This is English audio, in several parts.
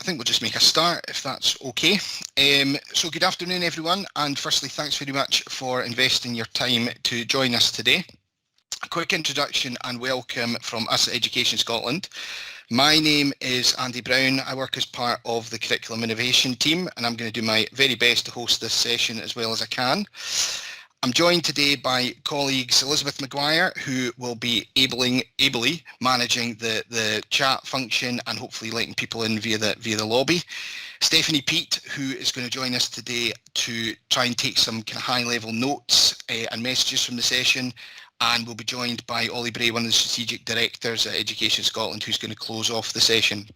think we'll just make a start if that's okay. So good afternoon everyone, and firstly thanks very much for investing your time to join us today. A quick introduction and welcome from us at Education Scotland. My name is Andy Brown. I work as part of the Curriculum Innovation team, and I'm going to do my very best to host this session as well as I can. I'm joined today by colleagues Elizabeth Maguire, who will be ably managing the chat function and hopefully letting people in via the lobby. Stephanie Peat, who is going to join us today to try and take some kind of high-level notes and messages from the session. And we'll be joined by Ollie Bray, one of the strategic directors at Education Scotland, who's going to close off the session.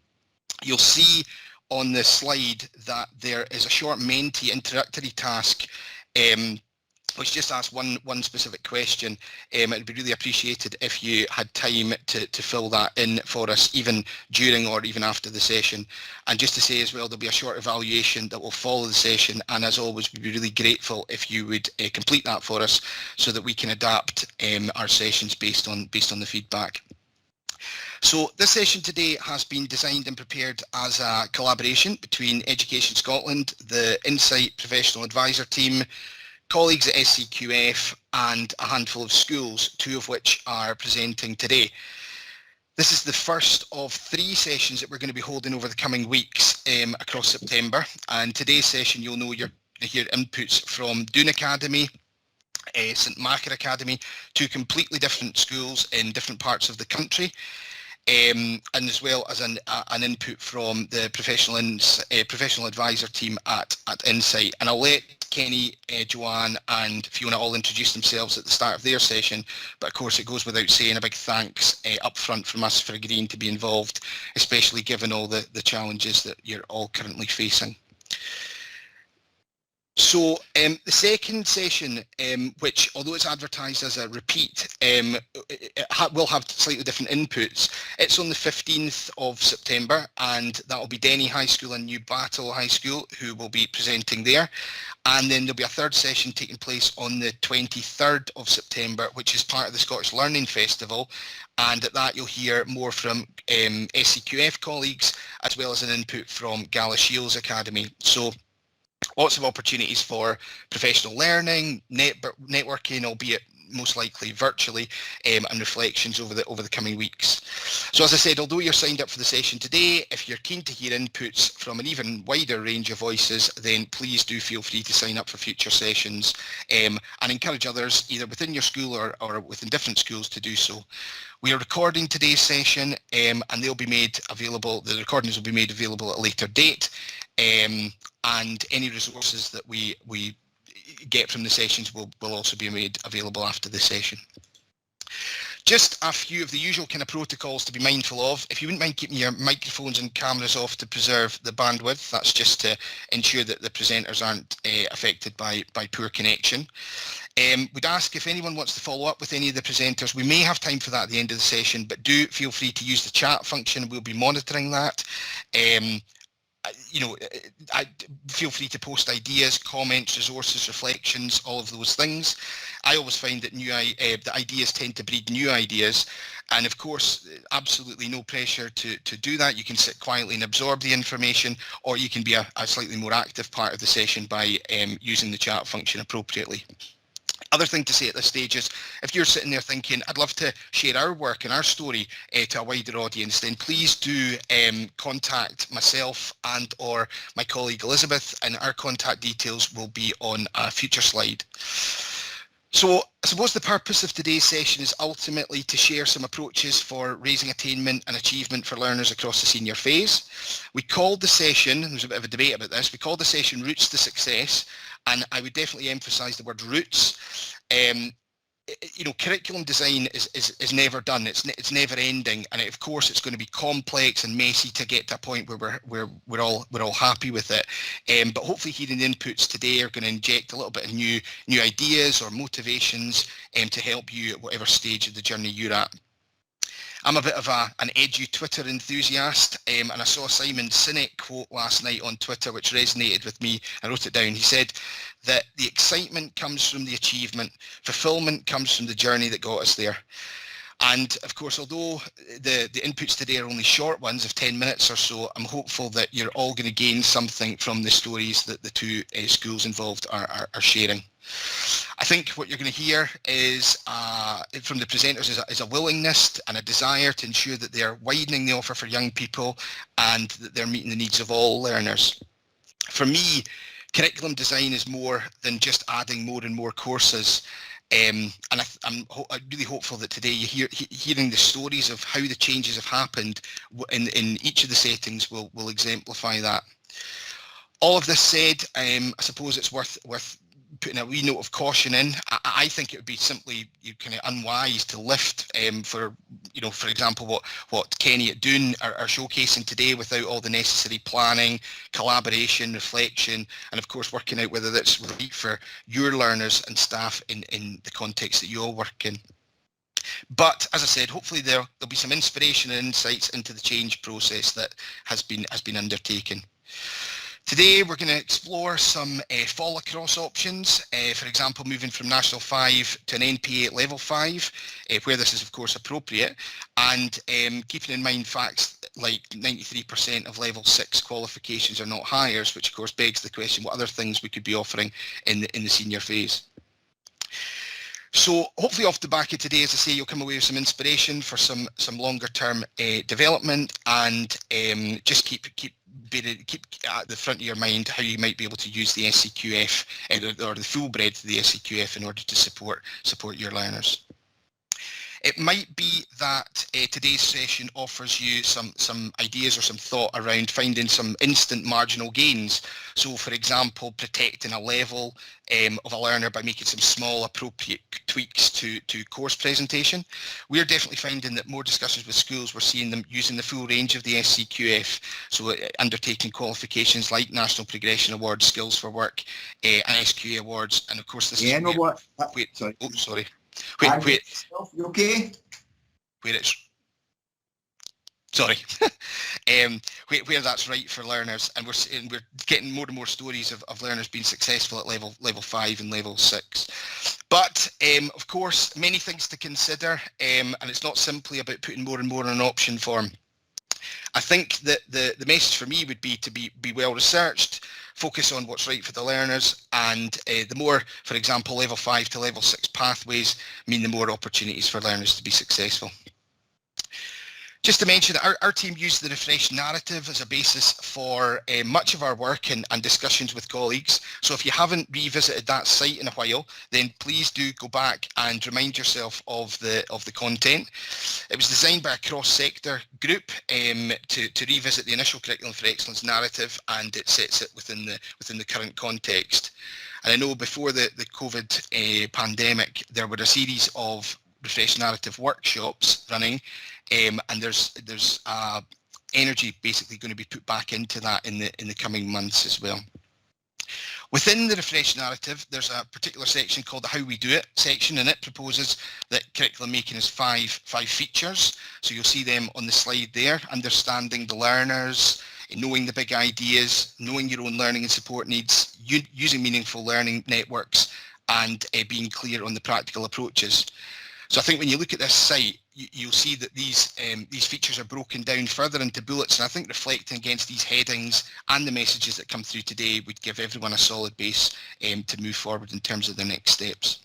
You'll see on the slide that there is a short Menti introductory task which just asks one specific question. It'd be really appreciated if you had time to fill that in for us, even during or even after the session. And just to say as well, there'll be a short evaluation that will follow the session, and as always, we'd be really grateful if you would complete that for us so that we can adapt our sessions based on the feedback. So this session today has been designed and prepared as a collaboration between Education Scotland, the Insight Professional Advisor team, colleagues at SCQF and a handful of schools, two of which are presenting today. This is the first of 3 sessions that we're going to be holding over the coming weeks across September, and today's session you'll know you're going to hear inputs from Doon Academy, St Macher Academy, 2 completely different schools in different parts of the country. And as well as an input from the professional advisor team at Insight. And I'll let Kenny, Joanne and Fiona all introduce themselves at the start of their session, but of course it goes without saying a big thanks up front from us for agreeing to be involved, especially given all the challenges that you're all currently facing. So the second session, which although it's advertised as a repeat, will have slightly different inputs. It's on the 15th of September, and that will be Denny High School and New Battle High School who will be presenting there. And then there'll be a third session taking place on the 23rd of September, which is part of the Scottish Learning Festival. And at that you'll hear more from SCQF colleagues, as well as an input from Gala Shields Academy. So lots of opportunities for professional learning, networking, albeit most likely virtually, and reflections over the coming weeks. So as I said, although you're signed up for the session today, if you're keen to hear inputs from an even wider range of voices, then please do feel free to sign up for future sessions and encourage others either within your school or within different schools to do so. We are recording today's session and they'll be made available, the recordings will be made available at a later date. And any resources that we get from the sessions will also be made available after the session. Just a few of the usual kind of protocols to be mindful of. If you wouldn't mind keeping your microphones and cameras off to preserve the bandwidth, that's just to ensure that the presenters aren't affected by poor connection. We'd ask if anyone wants to follow up with any of the presenters. We may have time for that at the end of the session, but do feel free to use the chat function. We'll be monitoring that. Feel free to post ideas, comments, resources, reflections, all of those things. I always find that the ideas tend to breed new ideas, and of course absolutely no pressure to do that. You can sit quietly and absorb the information, or you can be a slightly more active part of the session by using the chat function appropriately. Other thing to say at this stage is, if you're sitting there thinking, I'd love to share our work and our story to a wider audience, then please do contact myself and or my colleague Elizabeth, and our contact details will be on a future slide. So I suppose the purpose of today's session is ultimately to share some approaches for raising attainment and achievement for learners across the senior phase. We called the session, there's a bit of a debate about this, we called the session Routes to Success, and I would definitely emphasise the word roots. Curriculum design is never done. It's never ending, and of course it's going to be complex and messy to get to a point where we're all happy with it. But hopefully hearing the inputs today are going to inject a little bit of new ideas or motivations to help you at whatever stage of the journey you're at. I'm a bit of an edu Twitter enthusiast, and I saw Simon Sinek quote last night on Twitter which resonated with me. I wrote it down. He said that the excitement comes from the achievement, fulfillment comes from the journey that got us there. And of course, although the inputs today are only short ones of 10 minutes or so, I'm hopeful that you're all going to gain something from the stories that the two schools involved are sharing. I think what you're going to hear is from the presenters is a willingness and a desire to ensure that they are widening the offer for young people and that they're meeting the needs of all learners. For me, curriculum design is more than just adding more and more courses. And I'm really hopeful that today you're hearing the stories of how the changes have happened in each of the settings will exemplify that. All of this said, I suppose it's worth putting a wee note of caution in. I think it would be simply kind of unwise to lift for example, what Kenny at Doon are showcasing today without all the necessary planning, collaboration, reflection, and of course working out whether that's right for your learners and staff in the context that you all work in. But as I said, hopefully there'll be some inspiration and insights into the change process that has been undertaken. Today we're going to explore some fall across options, for example moving from National 5 to an NPA at Level 5, where this is of course appropriate, and keeping in mind facts like 93% of Level 6 qualifications are not hires, which of course begs the question what other things we could be offering in the senior phase. So hopefully off the back of today, as I say, you'll come away with some inspiration for some longer term development, and just keep at the front of your mind how you might be able to use the SCQF or the full breadth of the SCQF in order to support your learners. It might be that today's session offers you some ideas or some thought around finding some instant marginal gains. So for example, protecting a level of a learner by making some small appropriate tweaks to course presentation. We're definitely finding that more discussions with schools, we're seeing them using the full range of the SCQF, so undertaking qualifications like National Progression Awards, Skills for Work, and SQA Awards, and of course this is where, sorry. Oh, sorry. Wait. You okay? Where it's sorry, where that's right for learners, and we're getting more and more stories of learners being successful at level 5 and level 6. But of course, many things to consider, and it's not simply about putting more and more in an option form. I think that the message for me would be to be well researched, focus on what's right for the learners, and the more, for example, level 5 to level 6 pathways mean the more opportunities for learners to be successful. Just to mention that our team used the refreshed narrative as a basis for much of our work and discussions with colleagues. So if you haven't revisited that site in a while, then please do go back and remind yourself of the content. It was designed by a cross-sector group to revisit the initial Curriculum for Excellence narrative, and it sets it within the current context. And I know before the COVID pandemic, there were a series of refresh narrative workshops running, and there's energy basically going to be put back into that in the coming months as well. Within the refresh narrative, there's a particular section called the How We Do It section, and it proposes that curriculum making is five features. So you'll see them on the slide there: understanding the learners, knowing the big ideas, knowing your own learning and support needs, using meaningful learning networks, and being clear on the practical approaches. So I think when you look at this site, you'll see that these features are broken down further into bullets, and I think reflecting against these headings and the messages that come through today would give everyone a solid base to move forward in terms of their next steps.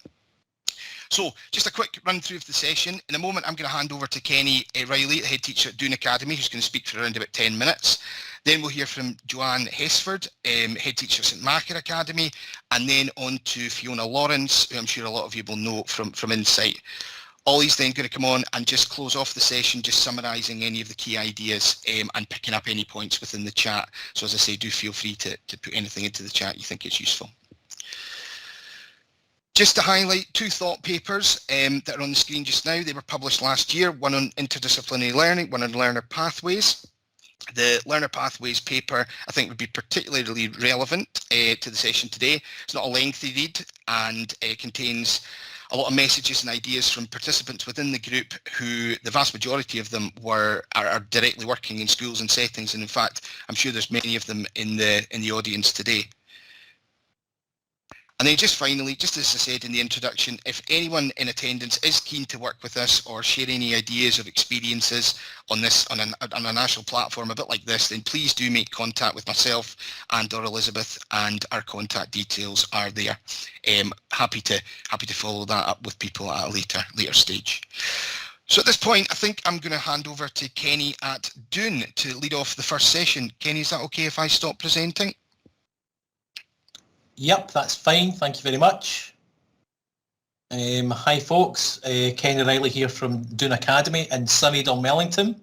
So just a quick run through of the session. In a moment, I'm going to hand over to Kenny Riley, the head teacher at Doon Academy, who's going to speak for around about 10 minutes. Then we'll hear from Joanne Hesford, head teacher at St Macher Academy, and then on to Fiona Lawrence, who I'm sure a lot of you will know from Insight. Ollie's then going to come on and just close off the session, just summarising any of the key ideas and picking up any points within the chat. So as I say, do feel free to put anything into the chat you think is useful. Just to highlight two thought papers that are on the screen just now. They were published last year, one on interdisciplinary learning, one on learner pathways. The learner pathways paper I think would be particularly relevant to the session today. It's not a lengthy read and contains a lot of messages and ideas from participants within the group who the vast majority of them are directly working in schools and settings, and in fact I'm sure there's many of them in the audience today. And then just finally, just as I said in the introduction, if anyone in attendance is keen to work with us or share any ideas or experiences on this on a national platform a bit like this, then please do make contact with myself and or Elizabeth, and our contact details are there. Happy to follow that up with people at a later stage. So at this point, I think I'm going to hand over to Kenny at Doon to lead off the first session. Kenny, is that okay if I stop presenting? Yep, that's fine. Thank you very much. Hi folks, Kenny Riley here from Doon Academy in sunny Dunwellington.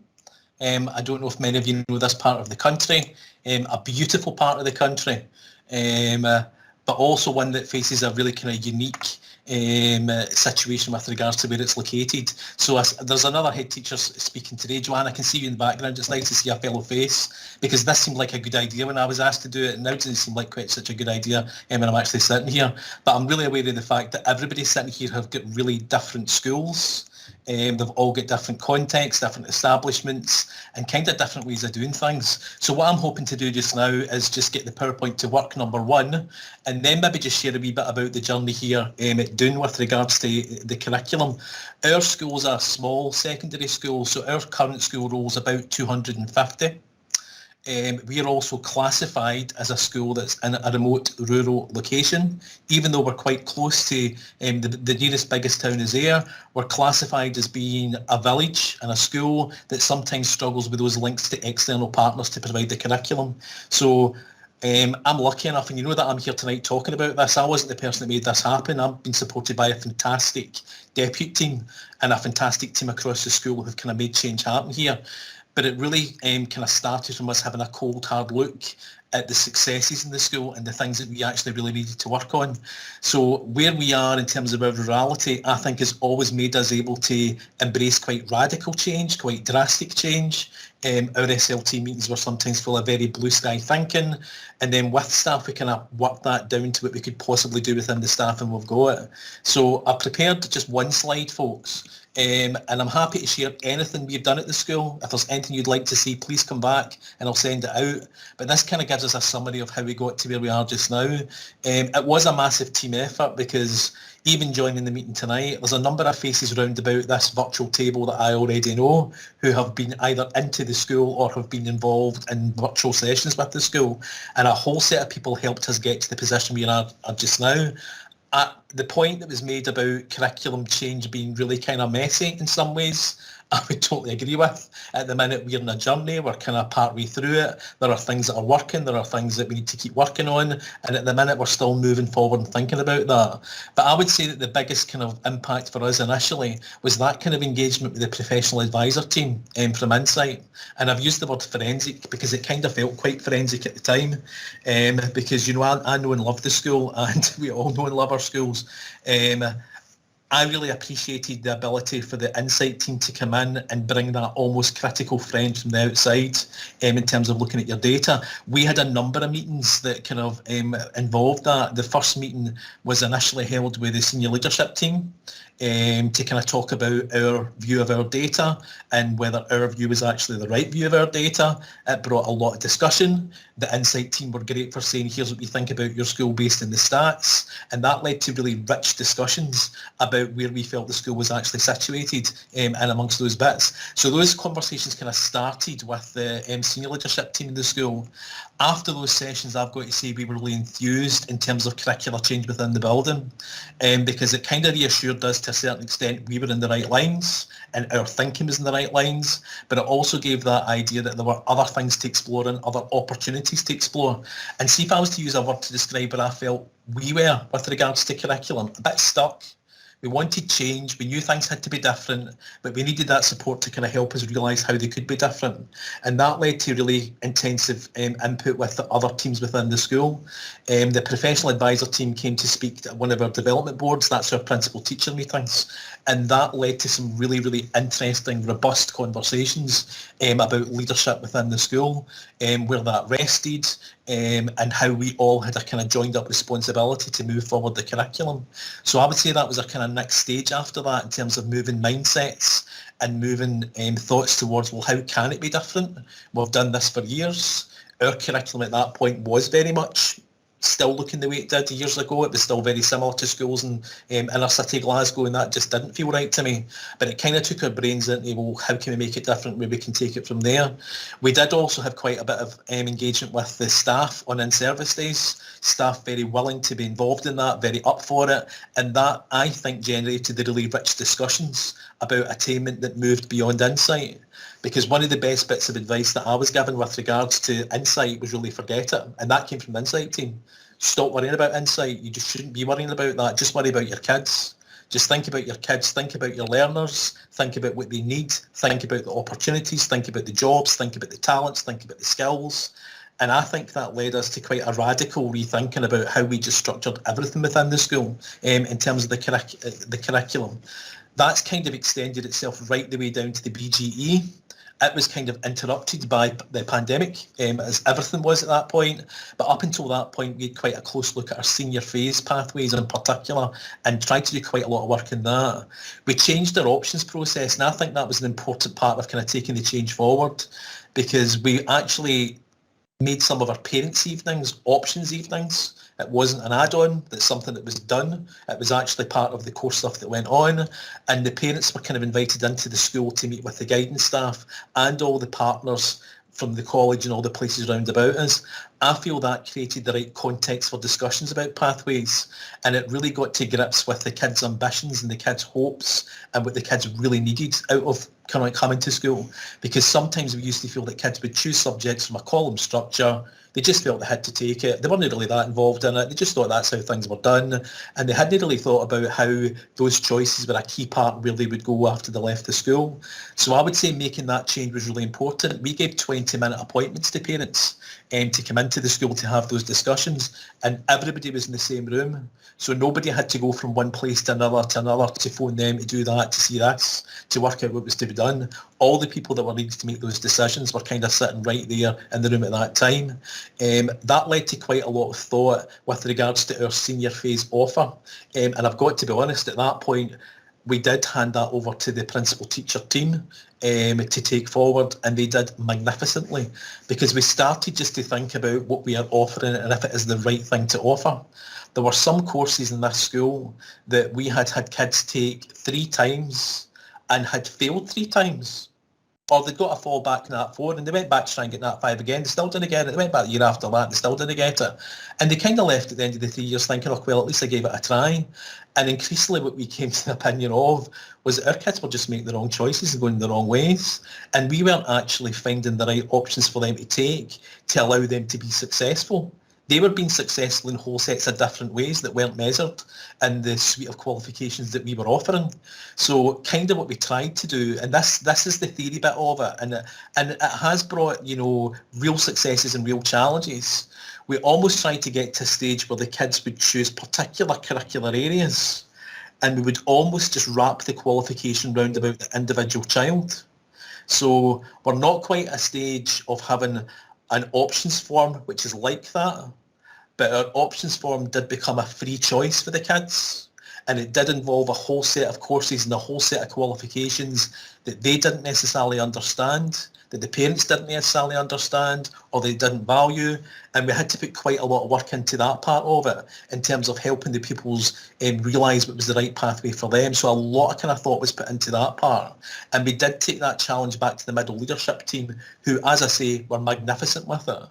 I don't know if many of you know this part of the country, a beautiful part of the country, but also one that faces a really kind of unique situation with regards to where it's located. So there's another head teacher speaking today. Joanne, I can see you in the background. It's nice to see a fellow face, because this seemed like a good idea when I was asked to do it, and now it doesn't seem like quite such a good idea when I'm actually sitting here. But I'm really aware of the fact that everybody sitting here have got really different schools. They've all got different contexts, different establishments, and kind of different ways of doing things. So what I'm hoping to do just now is just get the PowerPoint to work, number one, and then maybe just share a wee bit about the journey here at Doon with regards to the curriculum. Our school's a small secondary school, so our current school roll is about 250. We are also classified as a school that's in a remote rural location. Even though we're quite close to the nearest biggest town is Ayr, we're classified as being a village and a school that sometimes struggles with those links to external partners to provide the curriculum. So I'm lucky enough, and you know that I'm here tonight talking about this. I wasn't the person that made this happen. I've been supported by a fantastic deputy team and a fantastic team across the school who've kind of made change happen here. But it really kind of started from us having a cold, hard look at the successes in the school and the things that we actually really needed to work on. So where we are in terms of our rurality, I think has always made us able to embrace quite radical change, quite drastic change. Our SLT meetings were sometimes full of very blue sky thinking, and then with staff we kind of worked that down to what we could possibly do within the staff, and we've got it. So I've prepared just one slide, folks. And I'm happy to share anything we've done at the school. If there's anything you'd like to see, please come back and I'll send it out. But this kind of gives us a summary of how we got to where we are just now. It was a massive team effort, because even joining the meeting tonight, there's a number of faces round about this virtual table that I already know who have been either into the school or have been involved in virtual sessions with the school. And a whole set of people helped us get to the position we are just now. At the point that was made about curriculum change being really kind of messy in some ways, I would totally agree with. At the minute, we're in a journey, we're kind of partway through it. There are things that are working, there are things that we need to keep working on, and at the minute we're still moving forward and thinking about that. But I would say that the biggest kind of impact for us initially was that kind of engagement with the professional advisor team from Insight. And I've used the word forensic because it kind of felt quite forensic at the time, because, you know, I know and love the school, and we all know and love our schools. I really appreciated the ability for the Insight team to come in and bring that almost critical friend from the outside in terms of looking at your data. We had a number of meetings that kind of involved that. The first meeting was initially held with the senior leadership team to kind of talk about our view of our data and whether our view was actually the right view of our data. It brought a lot of discussion. The Insight team were great for saying, here's what we think about your school based on the stats. And that led to really rich discussions about where we felt the school was actually situated and amongst those bits. So those conversations kind of started with the senior leadership team in the school. After those sessions, I've got to say we were really enthused in terms of curricular change within the building, because it kind of reassured us to a certain extent we were in the right lines and our thinking was in the right lines, but it also gave that idea that there were other things to explore and other opportunities to explore. And see, if I was to use a word to describe where I felt we were with regards to curriculum, a bit stuck. We wanted change, we knew things had to be different, but we needed that support to kind of help us realise how they could be different. And that led to really intensive input with the other teams within the school. The professional advisor team came to speak at one of our development boards, that's our principal teacher meetings, and that led to some really, really interesting, robust conversations about leadership within the school, where that rested, and how we all had a kind of joined up responsibility to move forward the curriculum. So I would say that was a kind of next stage after that in terms of moving mindsets and moving thoughts towards, well, how can it be different? We've done this for years. Our curriculum at that point was very much still looking the way it did years ago. It was still very similar to schools in inner city Glasgow, and that just didn't feel right to me. But it kind of took our brains into, well, how can we make it different, where we can take it from there. We did also have quite a bit of engagement with the staff on in-service days, staff very willing to be involved in that, very up for it, and that, I think, generated the really rich discussions about attainment that moved beyond insight. Because one of the best bits of advice that I was given with regards to insight was really forget it. And that came from the insight team. Stop worrying about insight. You just shouldn't be worrying about that. Just worry about your kids. Just think about your kids, think about your learners, think about what they need, think about the opportunities, think about the jobs, think about the talents, think about the skills. And I think that led us to quite a radical rethinking about how we just structured everything within the school in terms of the curriculum. That's kind of extended itself right the way down to the BGE. It was kind of interrupted by the pandemic, as everything was at that point. But up until that point, we had quite a close look at our senior phase pathways in particular and tried to do quite a lot of work in that. We changed our options process, and I think that was an important part of kind of taking the change forward, because we actually made some of our parents' evenings options evenings. It wasn't an add-on, that's something that was done. It was actually part of the core stuff that went on, and the parents were kind of invited into the school to meet with the guidance staff and all the partners from the college and all the places around about us. I feel that created the right context for discussions about pathways, and it really got to grips with the kids' ambitions and the kids' hopes and what the kids really needed out of kind of coming to school. Because sometimes we used to feel that kids would choose subjects from a column structure. They just felt they had to take it. They weren't really that involved in it. They just thought that's how things were done. And they hadn't really thought about how those choices were a key part where they would go after they left the school. So I would say making that change was really important. We gave 20-minute appointments to parents to come into the school to have those discussions, and everybody was in the same room. So nobody had to go from one place to another to phone them, to do that, to see this, to work out what was to be done. All the people that were needed to make those decisions were kind of sitting right there in the room at that time. That led to quite a lot of thought with regards to our senior phase offer. And I've got to be honest, at that point, we did hand that over to the principal teacher team to take forward, and they did magnificently, because we started just to think about what we are offering and if it is the right thing to offer. There were some courses in this school that we had kids take 3 times and had failed 3 times. Or they'd got a fall back in that 4 and they went back to try and get that 5 again. They still didn't get it. They went back the year after that and they still didn't get it. And they kind of left at the end of the 3 years thinking, oh, well, at least I gave it a try. And increasingly what we came to the opinion of was that our kids were just making the wrong choices and going the wrong ways. And we weren't actually finding the right options for them to take to allow them to be successful. They were being successful in whole sets of different ways that weren't measured in the suite of qualifications that we were offering. So kind of what we tried to do, and this is the theory bit of it, and it has brought, you know, real successes and real challenges. We almost tried to get to a stage where the kids would choose particular curricular areas, and we would almost just wrap the qualification round about the individual child. So we're not quite at a stage of having an options form which is like that, but our options form did become a free choice for the kids, and it did involve a whole set of courses and a whole set of qualifications that they didn't necessarily understand, that the parents didn't necessarily understand, or they didn't value, and we had to put quite a lot of work into that part of it in terms of helping the pupils realise what was the right pathway for them. So a lot of kind of thought was put into that part, and we did take that challenge back to the middle leadership team, who, as I say, were magnificent with it.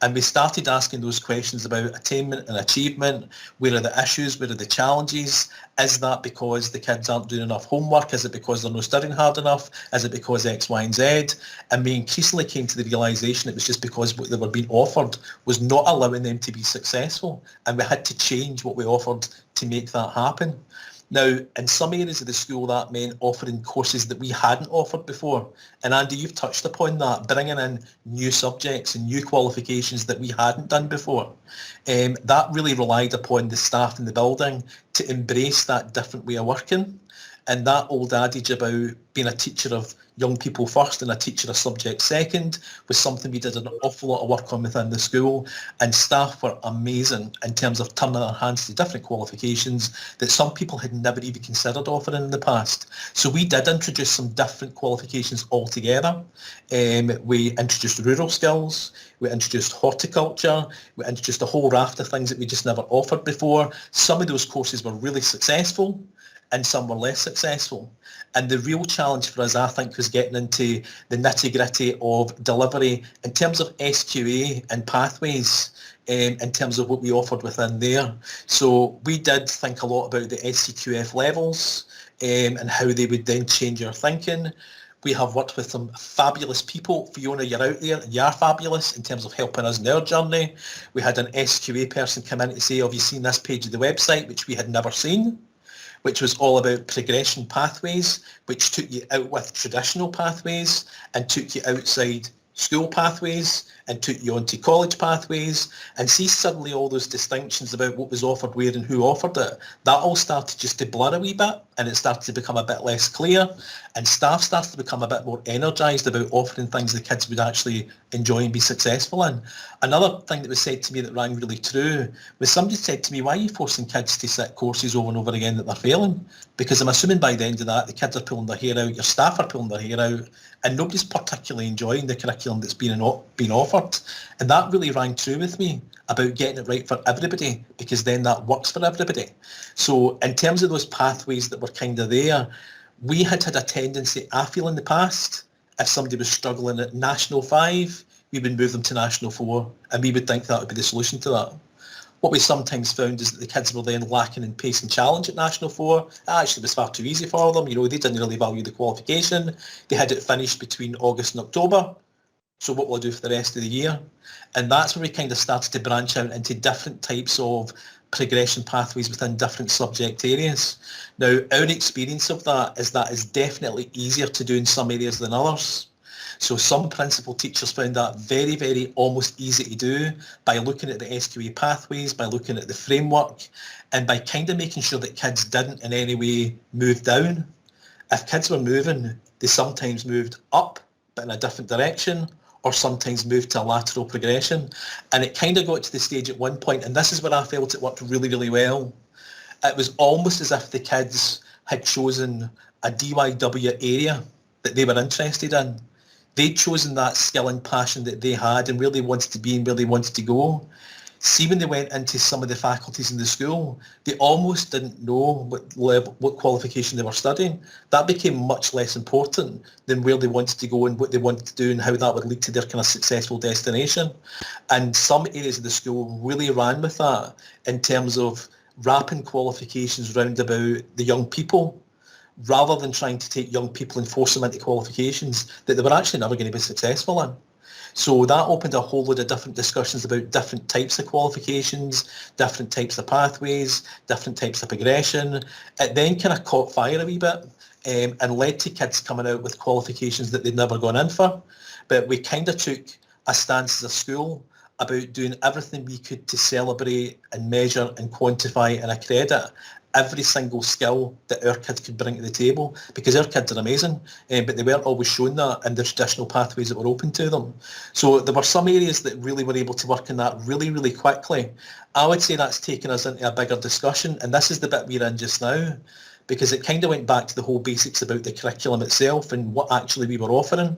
And we started asking those questions about attainment and achievement. Where are the issues? Where are the challenges? Is that because the kids aren't doing enough homework? Is it because they're not studying hard enough? Is it because X, Y, and Z? And we increasingly came to the realisation it was just because what they were being offered was not allowing them to be successful. And we had to change what we offered to make that happen. Now, in some areas of the school, that meant offering courses that we hadn't offered before. And Andy, you've touched upon that, bringing in new subjects and new qualifications that we hadn't done before. That really relied upon the staff in the building to embrace that different way of working. And that old adage about being a teacher of young people first and a teacher of subject second was something we did an awful lot of work on within the school, and staff were amazing in terms of turning their hands to different qualifications that some people had never even considered offering in the past. So we did introduce some different qualifications altogether. We introduced rural skills, we introduced horticulture, we introduced a whole raft of things that we just never offered before. Some of those courses were really successful and some were less successful. And the real challenge for us, I think, was getting into the nitty-gritty of delivery in terms of SQA and pathways, in terms of what we offered within there. So we did think a lot about the SCQF levels and how they would then change your thinking. We have worked with some fabulous people. Fiona, you're out there and you are fabulous in terms of helping us in our journey. We had an SQA person come in to say, have you seen this page of the website, which we had never seen, which was all about progression pathways, which took you out with traditional pathways and took you outside school pathways and took you onto college pathways, and see suddenly all those distinctions about what was offered where and who offered it. That all started just to blur a wee bit, and it started to become a bit less clear, and staff started to become a bit more energised about offering things the kids would actually enjoy and be successful in. Another thing that was said to me that rang really true was somebody said to me, why are you forcing kids to sit courses over and over again that they're failing? Because I'm assuming by the end of that, the kids are pulling their hair out, your staff are pulling their hair out, and nobody's particularly enjoying the curriculum that's being offered. And that really rang true with me about getting it right for everybody, because then that works for everybody. So in terms of those pathways that were kind of there, we had a tendency, I feel in the past, if somebody was struggling at National 5, we would move them to National 4, and we would think that would be the solution to that. What we sometimes found is that the kids were then lacking in pace and challenge at National 4. It actually was far too easy for them. You know, they didn't really value the qualification. They had it finished between August and October. So what will I do for the rest of the year? And that's where we kind of started to branch out into different types of progression pathways within different subject areas. Now, our experience of that is definitely easier to do in some areas than others. So some principal teachers found that very, very almost easy to do by looking at the SQA pathways, by looking at the framework, and by kind of making sure that kids didn't in any way move down. If kids were moving, they sometimes moved up, but in a different direction, or sometimes moved to a lateral progression. And it kind of got to the stage at one point, and this is where I felt it worked really, really well. It was almost as if the kids had chosen a DYW area that they were interested in. They'd chosen that skill and passion that they had and where they wanted to be and where they wanted to go. See, when they went into some of the faculties in the school, they almost didn't know what qualification they were studying. That became much less important than where they wanted to go and what they wanted to do and how that would lead to their kind of successful destination. And some areas of the school really ran with that in terms of wrapping qualifications round about the young people, rather than trying to take young people and force them into qualifications that they were actually never going to be successful in. So that opened a whole load of different discussions about different types of qualifications, different types of pathways, different types of progression. It then kind of caught fire a wee bit and led to kids coming out with qualifications that they'd never gone in for. But we kind of took a stance as a school about doing everything we could to celebrate and measure and quantify and accredit every single skill that our kids could bring to the table, because our kids are amazing, but they weren't always shown that in the traditional pathways that were open to them. So there were some areas that really were able to work in that really, really quickly. I would say that's taken us into a bigger discussion, and this is the bit we're in just now, because it kind of went back to the whole basics about the curriculum itself and what actually we were offering.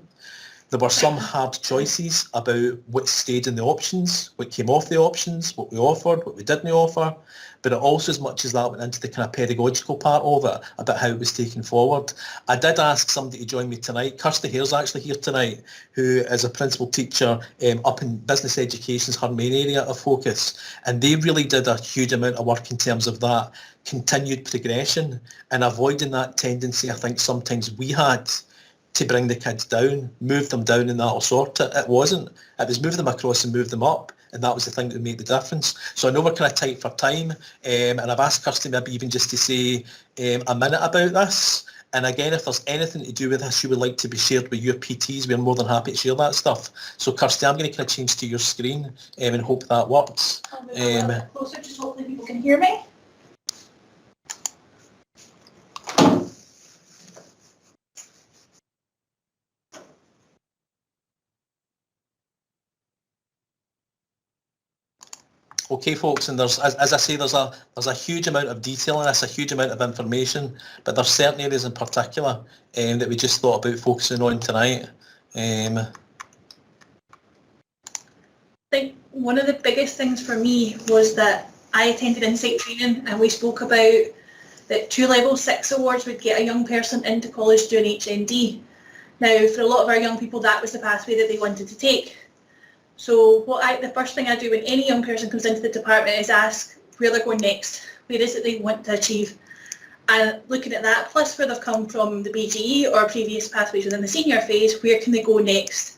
There were some hard choices about what stayed in the options, what came off the options, what we offered, what we didn't offer, but it also, as much as that, went into the kind of pedagogical part of it, about how it was taken forward. I did ask somebody to join me tonight. Kirsty Hare's actually here tonight, who is a principal teacher up in business education, is her main area of focus, and they really did a huge amount of work in terms of that continued progression and avoiding that tendency I think sometimes we had to bring the kids down, move them down and that'll sort it. It wasn't. It was move them across and move them up, and that was the thing that would make the difference. So I know we're kind of tight for time, and I've asked Kirsty maybe even just to say a minute about this. And again, if there's anything to do with this you would like to be shared with your PTs, we're more than happy to share that stuff. So Kirsty, I'm going to kind of change to your screen and hope that works. I'll move a little bit closer, just hopefully people can hear me. Okay, folks, and there's, as I say, there's a huge amount of detail in this, a huge amount of information, but there's certain areas in particular that we just thought about focusing on tonight. I think one of the biggest things for me was that I attended Insight training, and we spoke about that 2 level 6 awards would get a young person into college doing HND. Now, for a lot of our young people, that was the pathway that they wanted to take. So the first thing I do when any young person comes into the department is ask where they're going next, where is it they want to achieve. And looking at that, plus where they've come from the BGE or previous pathways within the senior phase, where can they go next?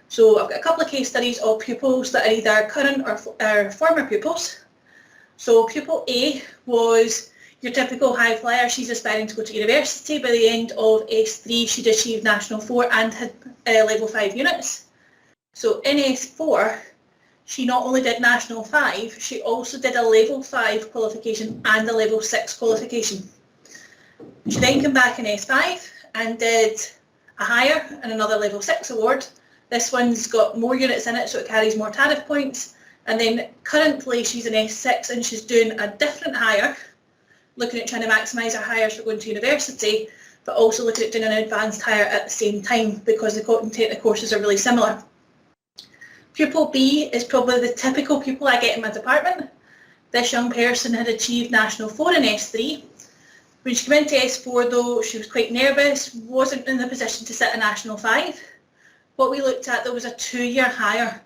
So I've got a couple of case studies of pupils that are either current or former pupils. So pupil A was your typical high flyer. She's aspiring to go to university. By the end of S3, she'd achieved National 4 and had level 5 units. So in S4, she not only did National 5, she also did a level 5 qualification and a level 6 qualification. She then came back in S5 and did a higher and another level 6 award. This one's got more units in it, so it carries more tariff points. And then currently she's in S6 and she's doing a different higher, looking at trying to maximise her hires for going to university, but also looking at doing an advanced higher at the same time because the content of the courses are really similar. Pupil B is probably the typical pupil I get in my department. This young person had achieved National 4 in S3. When she came into S4 though, she was quite nervous, wasn't in the position to sit a National 5. What we looked at, there was a 2-year higher,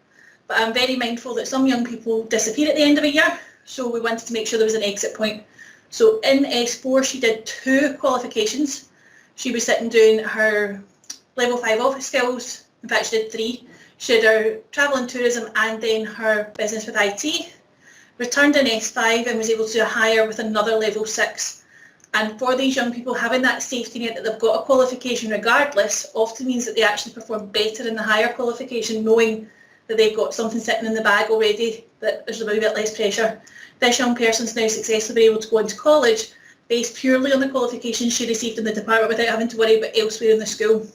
but I'm very mindful that some young people disappear at the end of a year, so we wanted to make sure there was an exit point. So in S4, she did 2 qualifications. She was sitting doing her level 5 office skills. In fact, she did 3. She did her travel and tourism and then her business with IT. Returned in S5 and was able to do a higher with another level 6. And for these young people, having that safety net that they've got a qualification regardless often means that they actually perform better in the higher qualification, knowing that they've got something sitting in the bag already, that there's a bit less pressure. This young person's now successfully been able to go into college based purely on the qualifications she received in the department without having to worry about elsewhere in the school.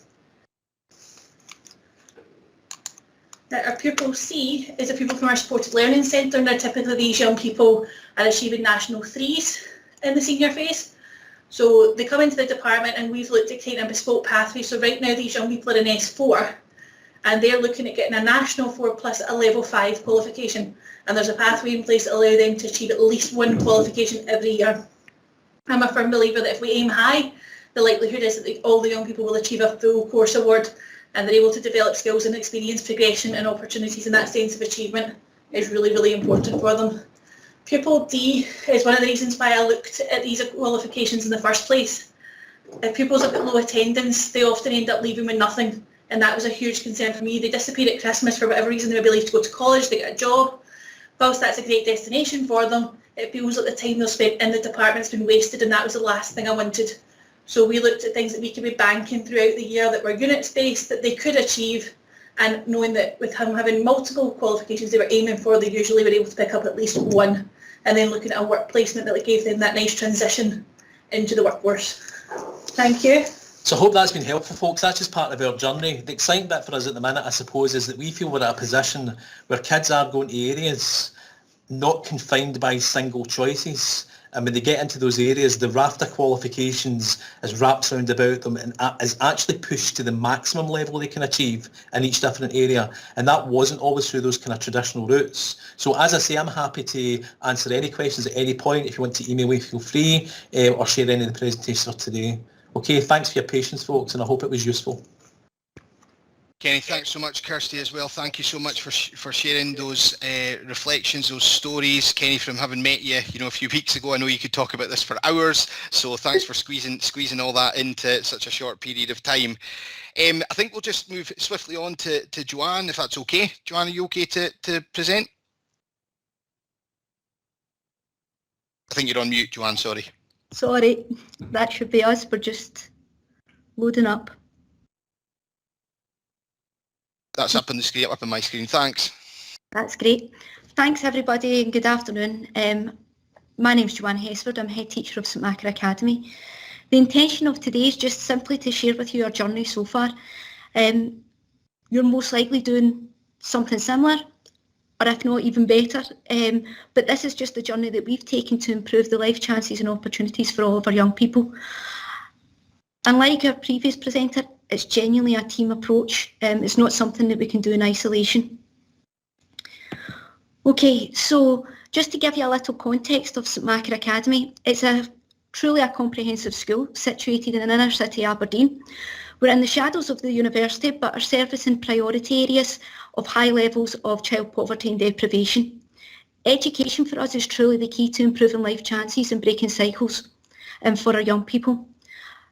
Now, our pupil C is a pupil from our supported learning centre. Now, typically these young people are achieving National 3s in the senior phase. So they come into the department and we've looked at creating a bespoke pathway. So right now these young people are in S4 and they're looking at getting a National 4 plus a level 5 qualification. And there's a pathway in place that allows them to achieve at least 1 qualification every year. I'm a firm believer that if we aim high, the likelihood is that all the young people will achieve a full course award and they're able to develop skills and experience progression and opportunities, and that sense of achievement is really, really important for them. Pupil D is one of the reasons why I looked at these qualifications in the first place. If pupils have got low attendance, they often end up leaving with nothing, and that was a huge concern for me. They disappear at Christmas for whatever reason. They maybe leave to go to college, they get a job. Whilst that's a great destination for them, it feels like the time they've spent in the department's been wasted, and that was the last thing I wanted. So we looked at things that we could be banking throughout the year that were units based that they could achieve, and knowing that with them having multiple qualifications they were aiming for, they usually were able to pick up at least 1, and then looking at a work placement that gave them that nice transition into the workforce. Thank you. So I hope that's been helpful, folks. That's just part of our journey. The exciting bit for us at the minute, I suppose, is that we feel we're at a position where kids are going to areas not confined by single choices. And when they get into those areas, the raft of qualifications is wrapped around about them and is actually pushed to the maximum level they can achieve in each different area. And that wasn't always through those kind of traditional routes. So as I say, I'm happy to answer any questions at any point. If you want to email me, feel free, or share any of the presentation for today. Okay, thanks for your patience, folks, and I hope it was useful. Kenny, thanks so much. Kirsty as well. Thank you so much for sharing those reflections, those stories. Kenny, from having met you, a few weeks ago, I know you could talk about this for hours. So thanks for squeezing all that into such a short period of time. I think we'll just move swiftly on to Joanne, if that's okay. Joanne, are you okay to present? I think you're on mute, Joanne. Sorry. Sorry, that should be us. We're just loading up. That's up on the screen, up on my screen. Thanks. That's great. Thanks everybody and good afternoon. My name's Joanne Hesford. I'm head teacher of St Macar Academy. The intention of today is just simply to share with you our journey so far. You're most likely doing something similar. or if not even better. But this is just the journey that we've taken to improve the life chances and opportunities for all of our young people. And like our previous presenter, it's genuinely a team approach. It's not something that we can do in isolation. Okay, so just to give you a little context of St Macer Academy, it's truly a comprehensive school situated in inner city Aberdeen. We're in the shadows of the university, but are servicing priority areas of high levels of child poverty and deprivation. Education for us is truly the key to improving life chances and breaking cycles for our young people.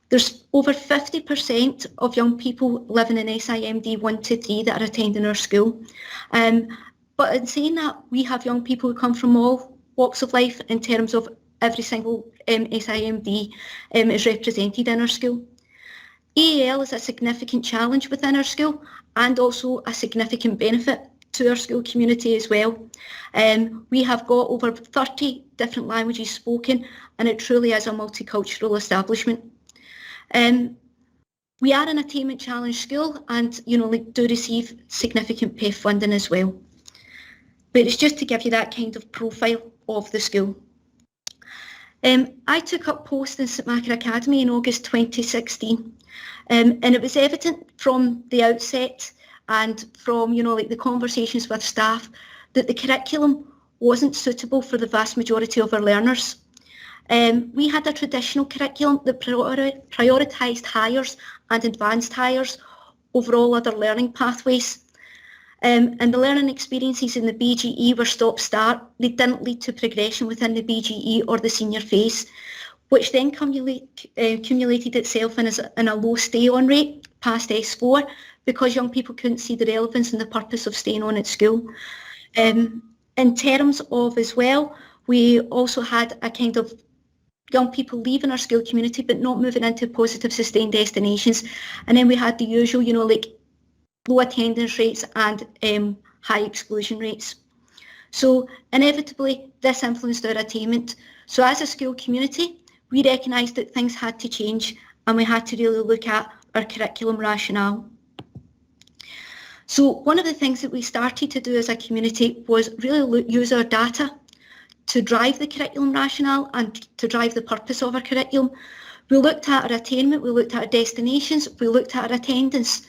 There's over 50% of young people living in SIMD 1 to 3 that are attending our school. But in saying that, we have young people who come from all walks of life in terms of every single SIMD is represented in our school. EAL is a significant challenge within our school and also a significant benefit to our school community as well. We have got over 30 different languages spoken, and it truly is a multicultural establishment. We are an attainment challenge school and do receive significant PEF funding as well. But it's just to give you that kind of profile of the school. I took up post in St Macer Academy in August 2016, and it was evident from the outset and from the conversations with staff that the curriculum wasn't suitable for the vast majority of our learners. We had a traditional curriculum that prioritised hires and advanced hires over all other learning pathways. And the learning experiences in the BGE were stop-start. They didn't lead to progression within the BGE or the senior phase, which then accumulated itself in a low stay-on rate past S4 because young people couldn't see the relevance and the purpose of staying on at school. In terms of as well, we also had a kind of young people leaving our school community but not moving into positive sustained destinations. And then we had the usual, low attendance rates and high exclusion rates. So inevitably, this influenced our attainment. So as a school community, we recognised that things had to change and we had to really look at our curriculum rationale. So one of the things that we started to do as a community was really use our data to drive the curriculum rationale and to drive the purpose of our curriculum. We looked at our attainment, we looked at our destinations, we looked at our attendance,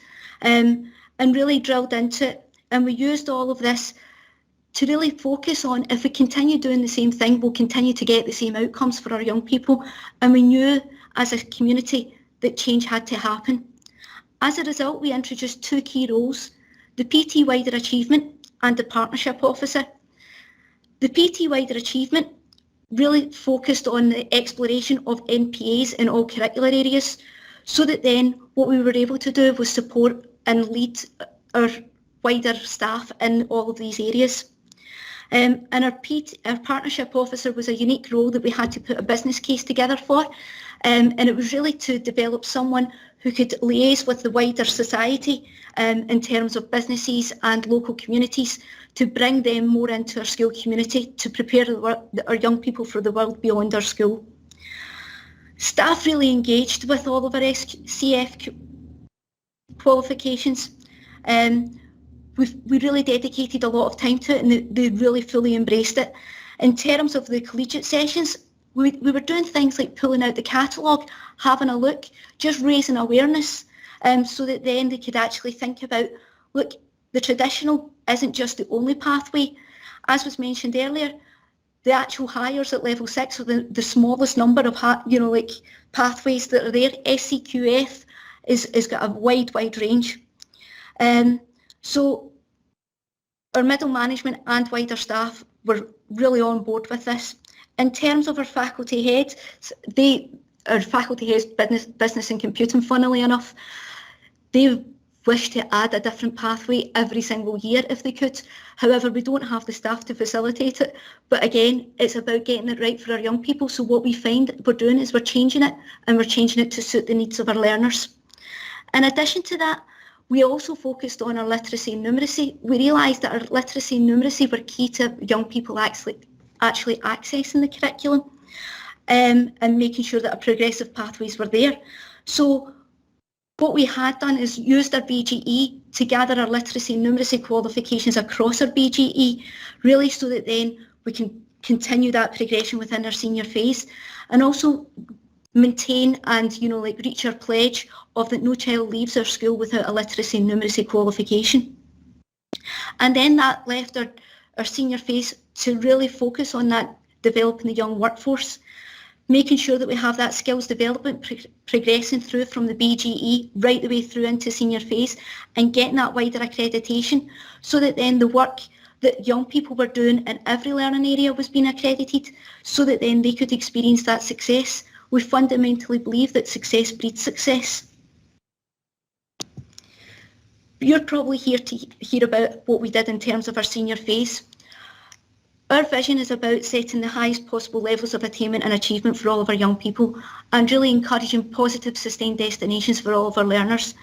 and really drilled into it. And we used all of this to really focus on, if we continue doing the same thing, we'll continue to get the same outcomes for our young people. And we knew as a community that change had to happen. As a result, we introduced 2 key roles, the PT Wider Achievement and the Partnership Officer. The PT Wider Achievement really focused on the exploration of NPAs in all curricular areas, so that then what we were able to do was support and lead our wider staff in all of these areas. And our Partnership Officer was a unique role that we had to put a business case together for, and it was really to develop someone who could liaise with the wider society in terms of businesses and local communities to bring them more into our school community to prepare our young people for the world beyond our school. Staff really engaged with all of our SCF qualifications. We really dedicated a lot of time to it, and they really fully embraced it. In terms of the collegiate sessions, we were doing things like pulling out the catalogue, having a look, just raising awareness, so that then they could actually think about, look, the traditional isn't just the only pathway. As was mentioned earlier, the actual hires at level 6 are the smallest number of pathways that are there. SCQF is got a wide range. So our middle management and wider staff were really on board with this. In terms of our faculty heads, business and computing, funnily enough, they wish to add a different pathway every single year if they could. However, we don't have the staff to facilitate it. But again, it's about getting it right for our young people. So what we find we're doing is we're changing it, and we're changing it to suit the needs of our learners. In addition to that, we also focused on our literacy and numeracy. We realised that our literacy and numeracy were key to young people actually accessing the curriculum, and making sure that our progressive pathways were there. So what we had done is used our BGE to gather our literacy and numeracy qualifications across our BGE, really so that then we can continue that progression within our senior phase, and also maintain and reach our pledge of that no child leaves our school without a literacy and numeracy qualification. And then that left our senior phase to really focus on that developing the young workforce, making sure that we have that skills development progressing through from the BGE right the way through into senior phase, and getting that wider accreditation so that then the work that young people were doing in every learning area was being accredited, so that then they could experience that success. We fundamentally believe that success breeds success. You're probably here to hear about what we did in terms of our senior phase. Our vision is about setting the highest possible levels of attainment and achievement for all of our young people, and really encouraging positive, sustained destinations for all of our learners.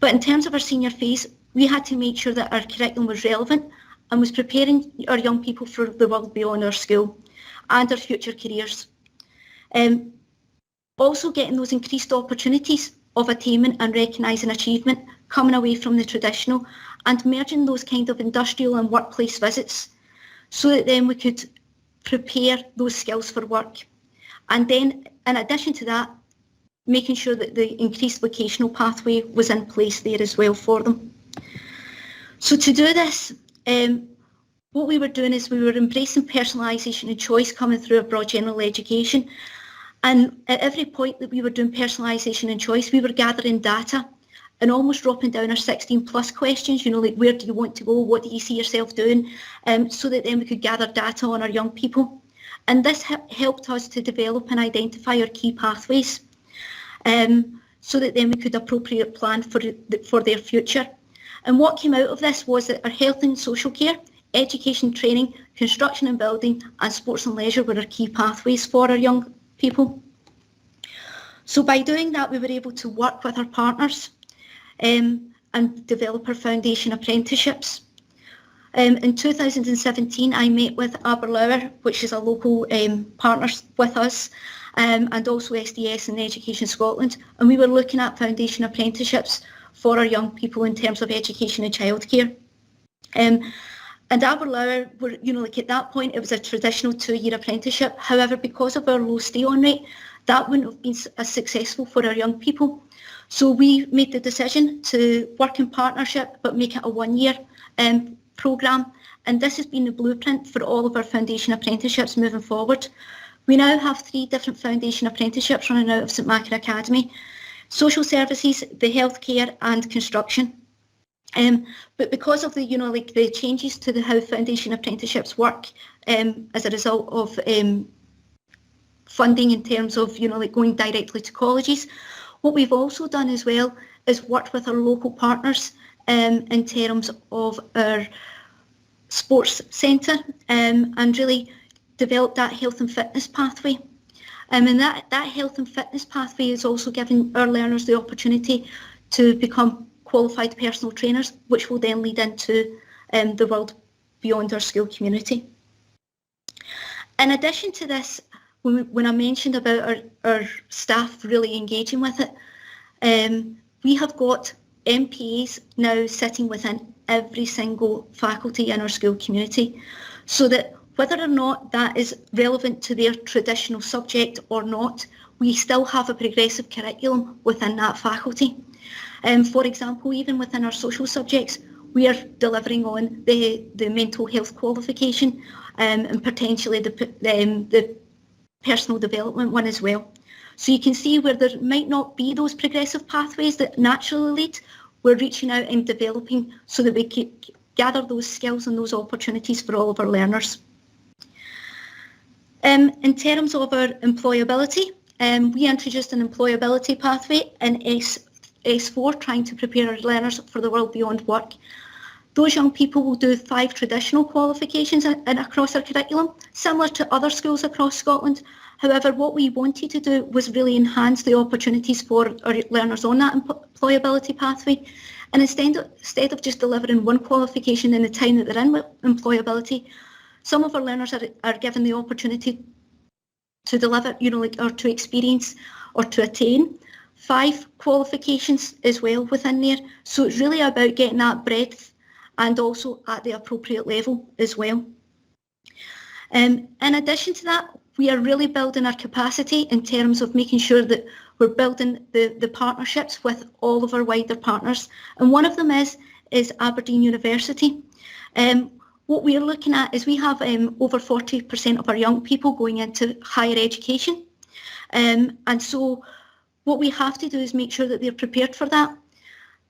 But in terms of our senior phase, we had to make sure that our curriculum was relevant and was preparing our young people for the world beyond our school and our future careers. Also getting those increased opportunities of attainment and recognising achievement, coming away from the traditional, and merging those kind of industrial and workplace visits, so that then we could prepare those skills for work. And then, in addition to that, making sure that the increased vocational pathway was in place there as well for them. So to do this, what we were doing is we were embracing personalisation and choice coming through a broad general education. And at every point that we were doing personalisation and choice, we were gathering data and almost dropping down our 16 plus questions, like where do you want to go, what do you see yourself doing, so that then we could gather data on our young people. And this helped us to develop and identify our key pathways, so that then we could appropriate plan for their future. And what came out of this was that our health and social care, education, training, construction and building, and sports and leisure were our key pathways for our young people. So by doing that, we were able to work with our partners and develop our foundation apprenticeships. In 2017, I met with Aberlour, which is a local partner with us, and also SDS and Education Scotland, and we were looking at foundation apprenticeships for our young people in terms of education and childcare. And Aberlour were, at that point, it was a traditional 2-year apprenticeship. However, because of our low stay-on rate, that wouldn't have been as successful for our young people. So we made the decision to work in partnership, but make it a 1-year programme. And this has been the blueprint for all of our foundation apprenticeships moving forward. We now have 3 different foundation apprenticeships running out of St Macra Academy: social services, the healthcare, and construction. But because of the, the changes to how foundation apprenticeships work as a result of funding in terms of, going directly to colleges, what we've also done as well is worked with our local partners in terms of our sports centre and really developed that health and fitness pathway. And that health and fitness pathway is also giving our learners the opportunity to become qualified personal trainers, which will then lead into the world beyond our school community. In addition to this, when I mentioned about our staff really engaging with it, we have got MPAs now sitting within every single faculty in our school community, so that whether or not that is relevant to their traditional subject or not, we still have a progressive curriculum within that faculty. For example, even within our social subjects, we are delivering on the mental health qualification and potentially the personal development one as well. So you can see where there might not be those progressive pathways that naturally lead, we're reaching out and developing so that we can gather those skills and those opportunities for all of our learners. In terms of our employability, we introduced an employability pathway in S4, trying to prepare our learners for the world beyond work. Those young people will do 5 traditional qualifications across our curriculum, similar to other schools across Scotland. However, what we wanted to do was really enhance the opportunities for our learners on that employability pathway. And instead of just delivering one qualification in the time that they're in employability, some of our learners are given the opportunity to deliver, or to experience or to attain 5 qualifications as well within there. So it's really about getting that breadth and also at the appropriate level as well. In addition to that, we are really building our capacity in terms of making sure that we're building the partnerships with all of our wider partners. And one of them is Aberdeen University. What we're looking at is we have over 40% of our young people going into higher education. And so what we have to do is make sure that they're prepared for that.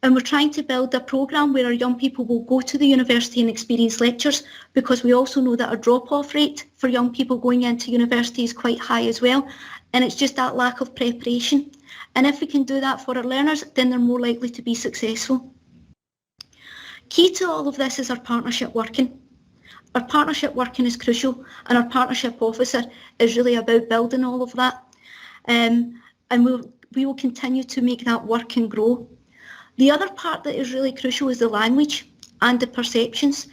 And we're trying to build a programme where our young people will go to the university and experience lectures, because we also know that our drop-off rate for young people going into university is quite high as well. And it's just that lack of preparation. And if we can do that for our learners, then they're more likely to be successful. Key to all of this is our partnership working. Our partnership working is crucial, and our partnership officer is really about building all of that. And we will continue to make that work and grow. The other part that is really crucial is the language and the perceptions,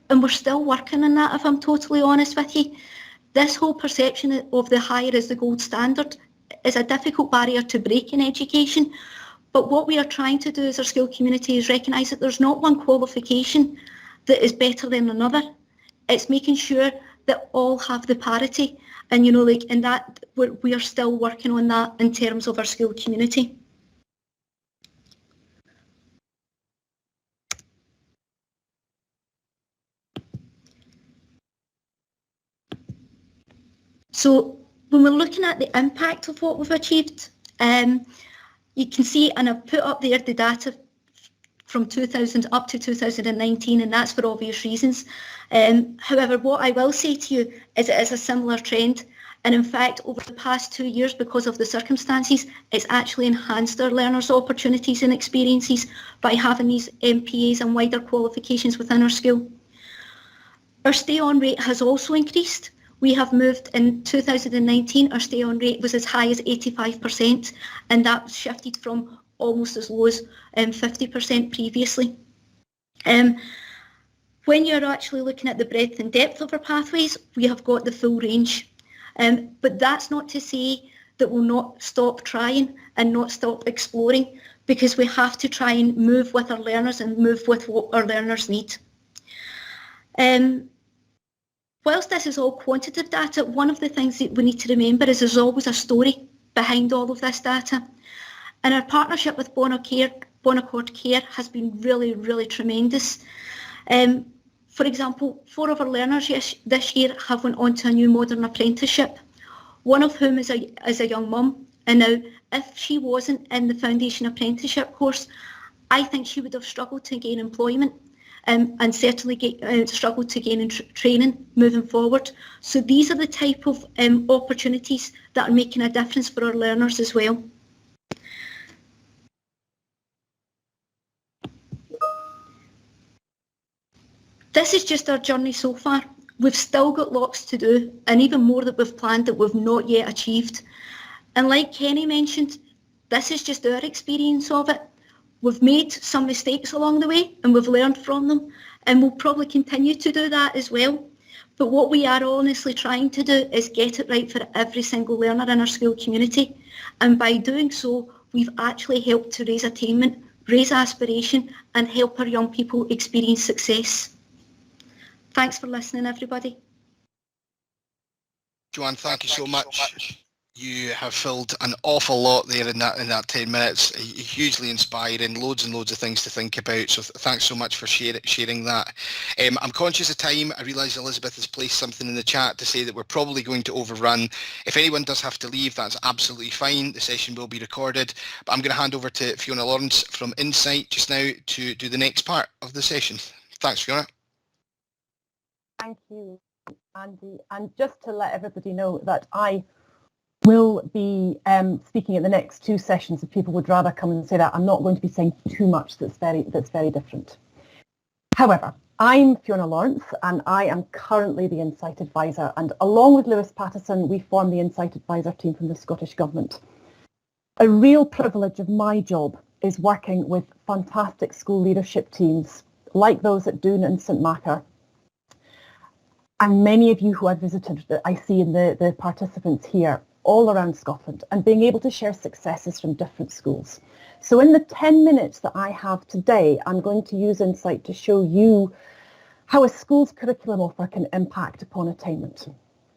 and we're still working on that, if I'm totally honest with you. This whole perception of the higher as the gold standard is a difficult barrier to break in education, but what we are trying to do as our school community is recognise that there's not one qualification that is better than another. It's making sure that all have the parity, and in that we are still working on that in terms of our school community. So when we're looking at the impact of what we've achieved, you can see, and I've put up there the data from 2000 up to 2019, and that's for obvious reasons. However, what I will say to you is it is a similar trend. And in fact, over the past 2 years, because of the circumstances, it's actually enhanced our learners' opportunities and experiences by having these MPAs and wider qualifications within our school. Our stay-on rate has also increased. We have moved in 2019, our stay-on rate was as high as 85%, and that shifted from almost as low as 50% previously. When you're actually looking at the breadth and depth of our pathways, we have got the full range. But that's not to say that we'll not stop trying and not stop exploring, because we have to try and move with our learners and move with what our learners need. Whilst this is all quantitative data, one of the things that we need to remember is there's always a story behind all of this data. And our partnership with Bon Accord Care has been really, really tremendous. For example, 4 of our learners this year have went on to a new modern apprenticeship, one of whom is a young mum. And now, if she wasn't in the foundation apprenticeship course, I think she would have struggled to gain employment. And certainly struggled to gain training moving forward. So these are the type of opportunities that are making a difference for our learners as well. This is just our journey so far. We've still got lots to do, and even more that we've planned that we've not yet achieved. And like Kenny mentioned, this is just our experience of it. We've made some mistakes along the way, and we've learned from them, and we'll probably continue to do that as well. But what we are honestly trying to do is get it right for every single learner in our school community. And by doing so, we've actually helped to raise attainment, raise aspiration, and help our young people experience success. Thanks for listening, everybody. Joanne, thank you so much. You have filled an awful lot there in that 10 minutes. Hugely inspiring, loads and loads of things to think about. So thanks so much for sharing that. I'm conscious of time. I realise Elizabeth has placed something in the chat to say that we're probably going to overrun. If anyone does have to leave, that's absolutely fine. The session will be recorded. But I'm going to hand over to Fiona Lawrence from Insight just now to do the next part of the session. Thanks, Fiona. Thank you, Andy. And just to let everybody know that I will be speaking at the next 2 sessions. If people would rather come and say that, I'm not going to be saying too much that's very different. However, I'm Fiona Lawrence, and I am currently the Insight Advisor, and along with Lewis Pattison, we form the Insight Advisor team from the Scottish Government. A real privilege of my job is working with fantastic school leadership teams like those at Doon and St Macher. And many of you who I've visited that I see in the participants here all around Scotland and being able to share successes from different schools. So in the 10 minutes that I have today, I'm going to use Insight to show you how a school's curriculum offer can impact upon attainment.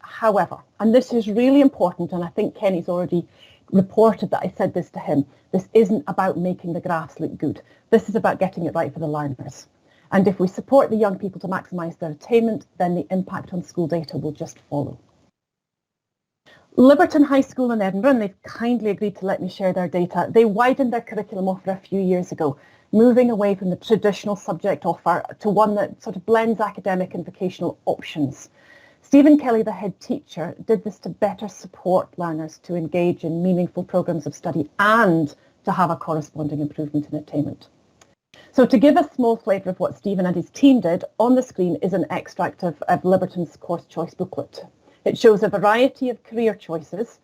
However, and this is really important, and I think Kenny's already reported that I said this to him, this isn't about making the graphs look good. This is about getting it right for the learners. And if we support the young people to maximise their attainment, then the impact on school data will just follow. Liberton High School in Edinburgh, and they've kindly agreed to let me share their data, they widened their curriculum offer a few years ago, moving away from the traditional subject offer to one that sort of blends academic and vocational options. Stephen Kelly, the head teacher, did this to better support learners to engage in meaningful programmes of study and to have a corresponding improvement in attainment. So to give a small flavour of what Stephen and his team did, on the screen is an extract of Liberton's course choice booklet. It shows a variety of career choices,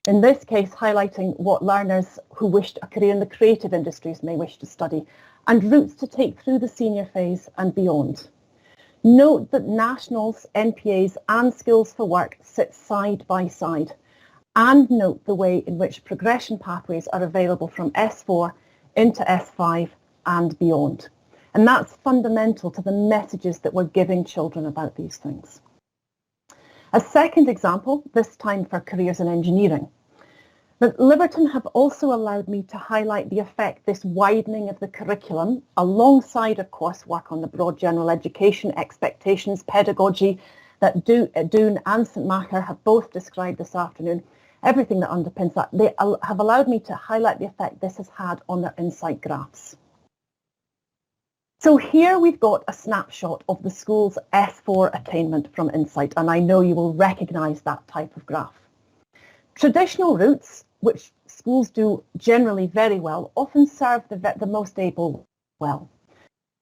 in this case highlighting what learners who wished a career in the creative industries may wish to study, and routes to take through the senior phase and beyond. Note that nationals, NPAs and skills for work sit side by side, and note the way in which progression pathways are available from S4 into S5 and beyond. And that's fundamental to the messages that we're giving children about these things. A second example, this time for careers in engineering. But Liberton have also allowed me to highlight the effect this widening of the curriculum, alongside of coursework on the broad general education, expectations, pedagogy, that Doon and St Macher have both described this afternoon, everything that underpins that, they have allowed me to highlight the effect this has had on their Insight graphs. So here we've got a snapshot of the school's S4 attainment from Insight, and I know you will recognise that type of graph. Traditional routes, which schools do generally very well, often serve the most able well.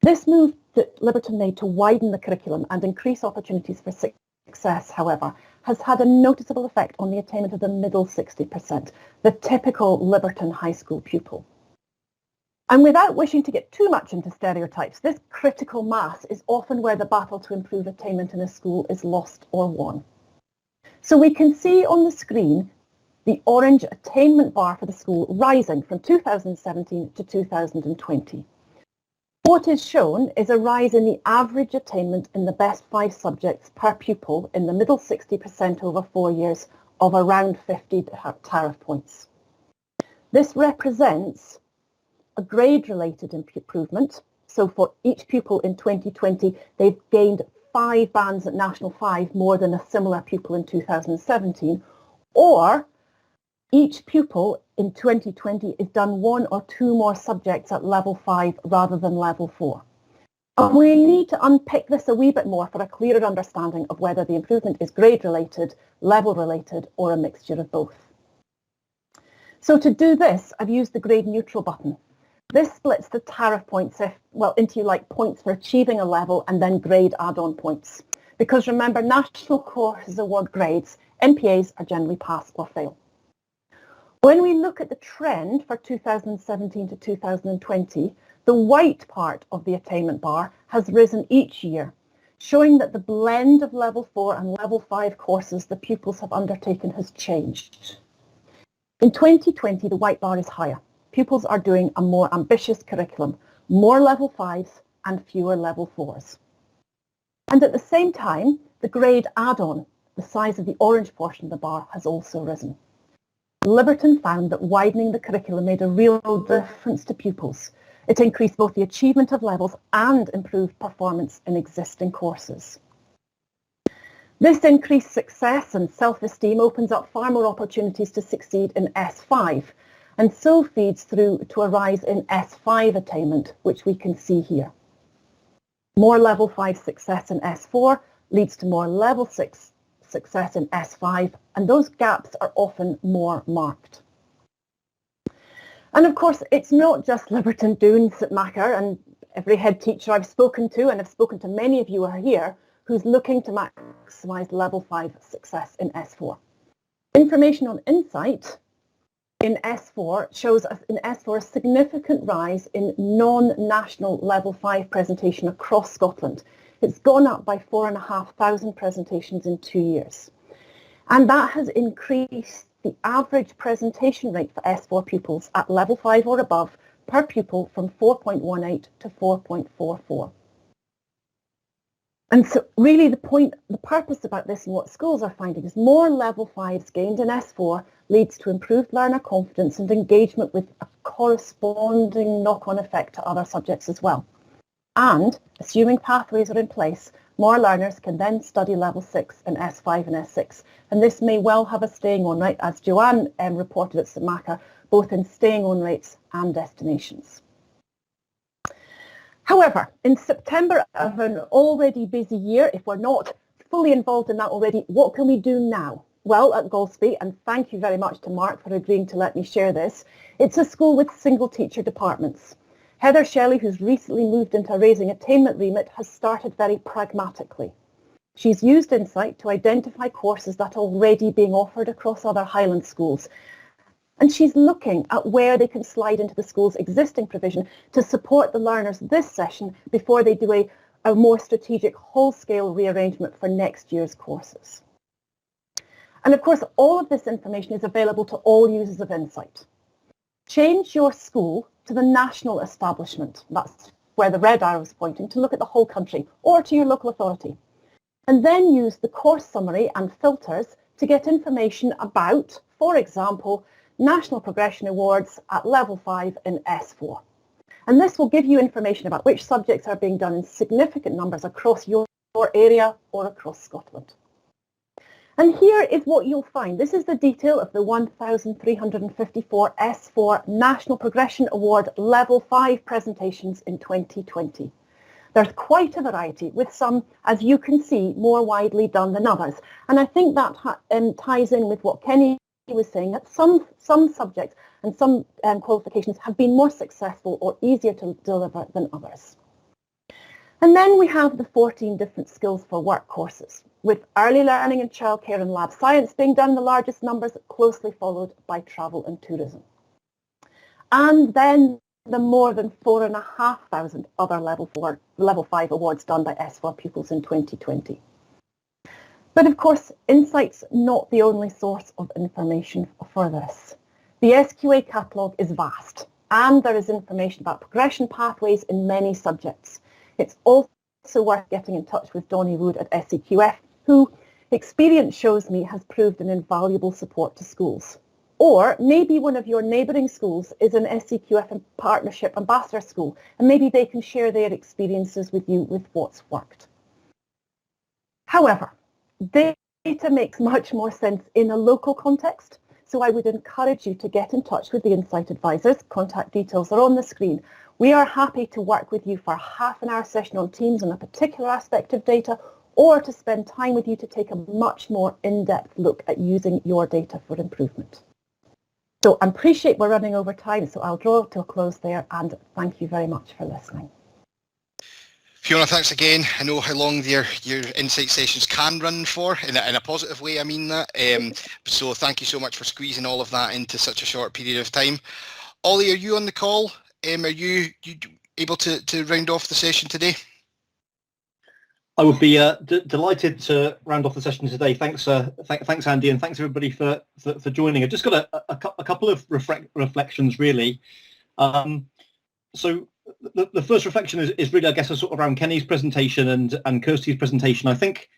This move that Liberton made to widen the curriculum and increase opportunities for success, however, has had a noticeable effect on the attainment of the middle 60%, the typical Liberton High School pupil. And without wishing to get too much into stereotypes, this critical mass is often where the battle to improve attainment in a school is lost or won. So we can see on the screen the orange attainment bar for the school rising from 2017 to 2020. What is shown is a rise in the average attainment in the best 5 subjects per pupil in the middle 60% over 4 years of around 50 tariff points. This represents a grade-related improvement. So for each pupil in 2020, they've gained 5 bands at National 5 more than a similar pupil in 2017, or each pupil in 2020 is done 1 or 2 more subjects at level 5 rather than level 4. And we need to unpick this a wee bit more for a clearer understanding of whether the improvement is grade-related, level-related, or a mixture of both. So to do this, I've used the grade neutral button. This splits the tariff points into points for achieving a level and then grade add-on points. Because remember, national courses award grades, NPAs are generally pass or fail. When we look at the trend for 2017 to 2020, the white part of the attainment bar has risen each year, showing that the blend of level 4 and level 5 courses the pupils have undertaken has changed. In 2020, the white bar is higher. Pupils are doing a more ambitious curriculum, more level 5s and fewer level 4s. And at the same time, the grade add-on, the size of the orange portion of the bar, has also risen. Liberton found that widening the curriculum made a real difference to pupils. It increased both the achievement of levels and improved performance in existing courses. This increased success and self-esteem opens up far more opportunities to succeed in S5, and so feeds through to a rise in S5 attainment, which we can see here. More level 5 success in S4 leads to more level 6 success in S5, and those gaps are often more marked. And of course, it's not just Liberton, Doon, St Macher, and every head teacher I've spoken to, and I've spoken to many of you who are here, who's looking to maximise level 5 success in S4. Information on Insight in S4 shows in S4 a significant rise in non-national level 5 presentation across Scotland. It's gone up by 4,500 presentations in 2 years. And that has increased the average presentation rate for S4 pupils at level 5 or above per pupil from 4.18 to 4.44. And so really the purpose about this and what schools are finding is more level 5s gained in S4 leads to improved learner confidence and engagement with a corresponding knock-on effect to other subjects as well. And assuming pathways are in place, more learners can then study level 6 in S5 and S6. And this may well have a staying on rate, as Joanne reported at St Macha, both in staying on rates and destinations. However, in September of an already busy year, if we're not fully involved in that already, what can we do now? Well, at Golspie, and thank you very much to Mark for agreeing to let me share this, it's a school with single teacher departments. Heather Shelley, who's recently moved into a raising attainment remit, has started very pragmatically. She's used Insight to identify courses that are already being offered across other Highland schools. And she's looking at where they can slide into the school's existing provision to support the learners this session before they do a more strategic whole-scale rearrangement for next year's courses. And of course, all of this information is available to all users of Insight. Change your school to the national establishment, that's where the red arrow is pointing, to look at the whole country, or to your local authority. And then use the course summary and filters to get information about, for example, National Progression Awards at level 5 in S4. And this will give you information about which subjects are being done in significant numbers across your area or across Scotland. And here is what you'll find. This is the detail of the 1,354 S4 National Progression Award level 5 presentations in 2020. There's quite a variety, with some, as you can see, more widely done than others. And I think that ties in with what Kenny was saying, that some subjects and some qualifications have been more successful or easier to deliver than others. And then we have the 14 different skills for work courses, with early learning and childcare and lab science being done in the largest numbers, closely followed by travel and tourism. And then the more than 4,500 other level 5 awards done by S4 pupils in 2020. But of course, Insight's not the only source of information for this. The SQA catalogue is vast, and there is information about progression pathways in many subjects. It's also worth getting in touch with Donnie Wood at SEQF, who, experience shows me, has proved an invaluable support to schools. Or maybe one of your neighbouring schools is an SEQF partnership ambassador school, and maybe they can share their experiences with you with what's worked. However, data makes much more sense in a local context, so I would encourage you to get in touch with the Insight advisors. Contact details are on the screen. We are happy to work with you for a half an hour session on Teams on a particular aspect of data, or to spend time with you to take a much more in-depth look at using your data for improvement. So I appreciate we're running over time, so I'll draw to a close there, and thank you very much for listening. Fiona, thanks again. I know how long your Insight sessions can run for, in a positive way, I mean that. So thank you so much for squeezing all of that into such a short period of time. Ollie, are you on the call? Are you able to round off the session today? I would be delighted to round off the session today. Thanks, thanks, Andy, and thanks everybody for joining. I've just got a couple of reflections, really. So the first reflection is really, I guess, sort of around Kenny's presentation and Kirsty's presentation. I think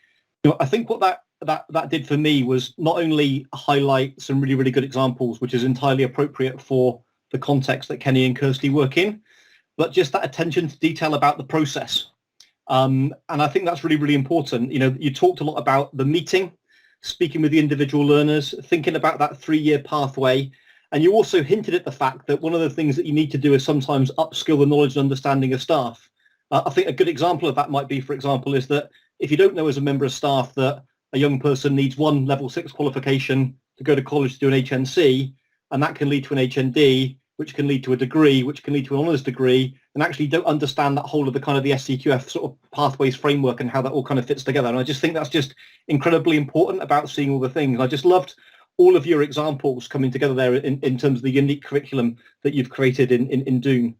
what that did for me was not only highlight some really, really good examples, which is entirely appropriate for the context that Kenny and Kirsty work in, but just that attention to detail about the process. And I think that's really, really important. You know, you talked a lot about the meeting, speaking with the individual learners, thinking about that 3-year pathway. And you also hinted at the fact that one of the things that you need to do is sometimes upskill the knowledge and understanding of staff. I think a good example of that might be, for example, is that if you don't know as a member of staff that a young person needs one level 6 qualification to go to college to do an HNC, and that can lead to an HND, which can lead to a degree, which can lead to an honours degree, and actually don't understand that whole of the kind of the SCQF sort of pathways framework and how that all kind of fits together. And I just think that's just incredibly important about seeing all the things. And I just loved all of your examples coming together there in terms of the unique curriculum that you've created in Doon.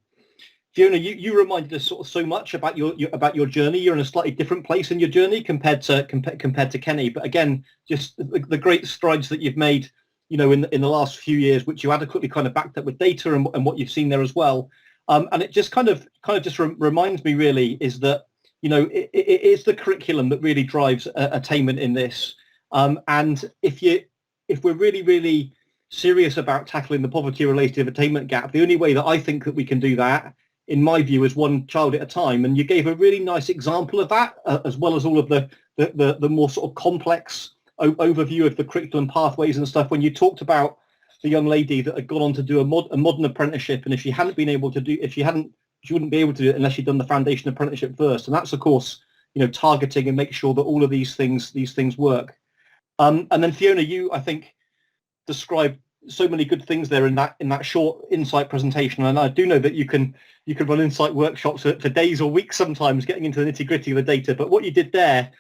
Fiona, you reminded us sort of so much about your journey. You're in a slightly different place in your journey compared to Kenny. But again, just the great strides that you've made in the last few years, which you adequately kind of backed up with data and what you've seen there as well. And it just kind of just reminds me really is that, it is the curriculum that really drives attainment in this. And if we're really, really serious about tackling the poverty-related attainment gap, the only way that I think that we can do that, in my view, is one child at a time. And you gave a really nice example of that, as well as all of the more sort of complex overview of the curriculum pathways and stuff. When you talked about the young lady that had gone on to do a modern apprenticeship, and if she hadn't been able to do, she wouldn't be able to do it unless she'd done the foundation apprenticeship first. And that's, of course, targeting and make sure that all of these things work. And then Fiona, you, I think, described so many good things there in that short insight presentation. And I do know that you can run insight workshops for days or weeks sometimes, getting into the nitty-gritty of the data. But what you did there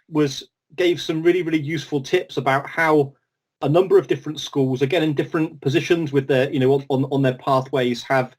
was gave some really, really useful tips about how a number of different schools, again in different positions with their, on their pathways, have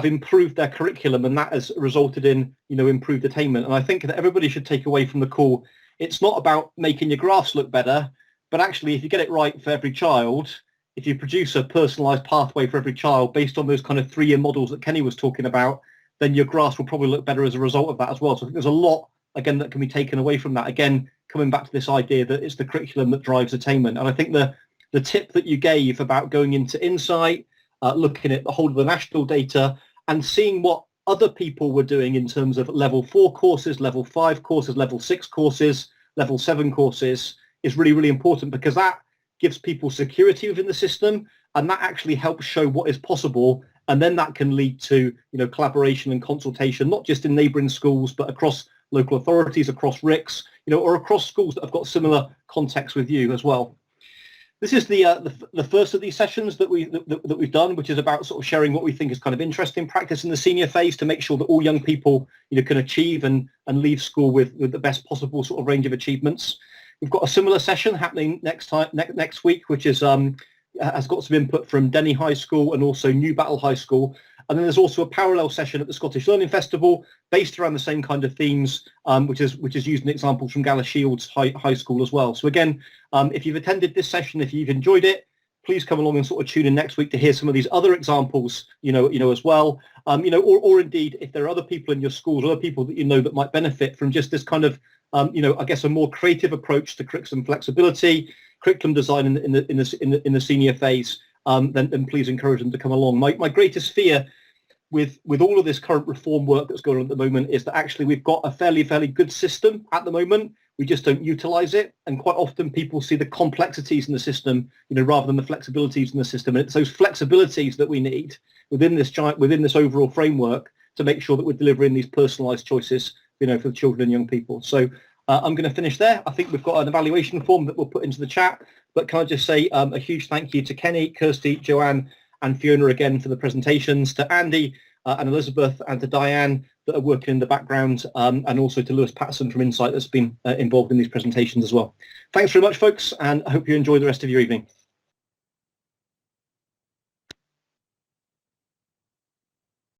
improved their curriculum, and that has resulted in, improved attainment. And I think that everybody should take away from the call, it's not about making your graphs look better, but actually if you get it right for every child, if you produce a personalised pathway for every child based on those kind of 3-year models that Kenny was talking about, then your graphs will probably look better as a result of that as well. So I think there's a lot, again, that can be taken away from that. Again, coming back to this idea that it's the curriculum that drives attainment. And I think the tip that you gave about going into Insight, looking at the whole of the national data and seeing what other people were doing in terms of level 4 courses, level 5 courses, level 6 courses, level 7 courses is really, really important, because that gives people security within the system, and that actually helps show what is possible. And then that can lead to, collaboration and consultation, not just in neighbouring schools, but across local authorities, across RICs, or across schools that have got similar contexts with you as well. This is the first of these sessions that we've done, which is about sort of sharing what we think is kind of interesting practice in the senior phase to make sure that all young people, can achieve and leave school with the best possible sort of range of achievements. We've got a similar session happening next week, which is has got some input from Denny High School and also New Battle High School. And then there's also a parallel session at the Scottish Learning Festival based around the same kind of themes, which is using examples from Galashiels High School as well. So again, if you've attended this session, if you've enjoyed it, please come along and sort of tune in next week to hear some of these other examples, as well. Or indeed, if there are other people in your schools, other people that that might benefit from just this kind of, I guess a more creative approach to curriculum flexibility, curriculum design in the senior phase, then please encourage them to come along. My greatest fear with all of this current reform work that's going on at the moment is that actually we've got a fairly good system at the moment. We just don't utilize it, and quite often people see the complexities in the system, rather than the flexibilities in the system. And it's those flexibilities that we need within this overall framework to make sure that we're delivering these personalised choices, for the children and young people. So I'm going to finish there. I think we've got an evaluation form that we'll put into the chat. But can I just say a huge thank you to Kenny, Kirsty, Joanne, and Fiona again for the presentations, to Andy and Elizabeth, and to Diane that are working in the background, and also to Lewis Patterson from Insight that's been involved in these presentations as well. Thanks very much, folks, and I hope you enjoy the rest of your evening.